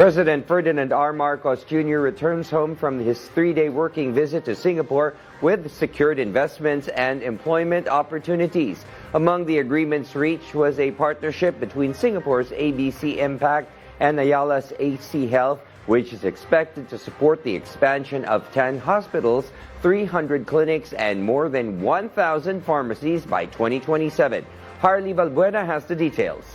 President Ferdinand R. Marcos Jr. returns home from his three-day working visit to Singapore with secured investments and employment opportunities. Among the agreements reached was a partnership between Singapore's ABC Impact and Ayala's AC Health, which is expected to support the expansion of 10 hospitals, 300 clinics, and more than 1,000 pharmacies by 2027. Harley Valbuena has the details.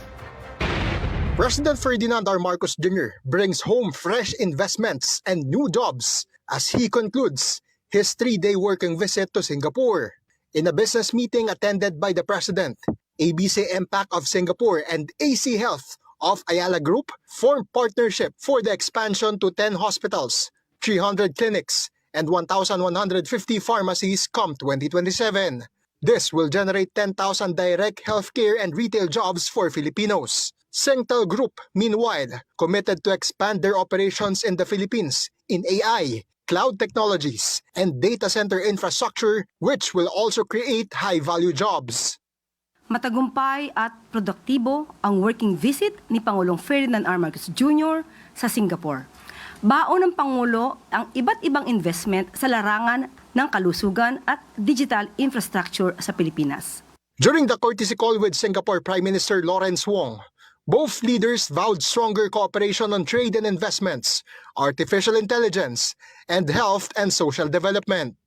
President Ferdinand R. Marcos Jr. brings home fresh investments and new jobs as he concludes his three-day working visit to Singapore. In a business meeting attended by the President, ABC Impact of Singapore and AC Health of Ayala Group formed partnership for the expansion to 10 hospitals, 300 clinics, and 1,150 pharmacies come 2027. This will generate 10,000 direct healthcare and retail jobs for Filipinos. Singtel Group, meanwhile, committed to expand their operations in the Philippines in AI, cloud technologies, and data center infrastructure, which will also create high-value jobs. Matagumpay at produktibo ang working visit ni Pangulong Ferdinand R. Marcos Jr. sa Singapore. Baon ng Pangulo ang iba't ibang investment sa larangan ng kalusugan at digital infrastructure sa Pilipinas. During the courtesy call with Singapore Prime Minister Lawrence Wong, both leaders vowed stronger cooperation on trade and investments, artificial intelligence, and health and social development.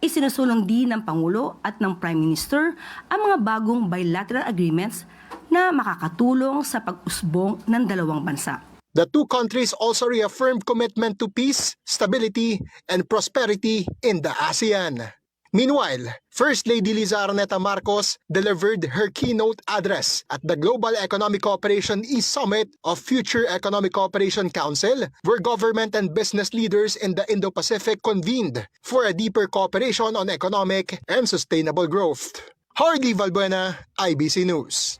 Isinusulong din ng Pangulo at ng Prime Minister ang mga bagong bilateral agreements na makakatulong sa pag-usbong ng dalawang bansa. The two countries also reaffirmed commitment to peace, stability, and prosperity in the ASEAN. Meanwhile, First Lady Liza Araneta Marcos delivered her keynote address at the Global Economic Cooperation East Summit of Future Economic Cooperation Council, where government and business leaders in the Indo-Pacific convened for a deeper cooperation on economic and sustainable growth. Harley Valbuena, IBC News.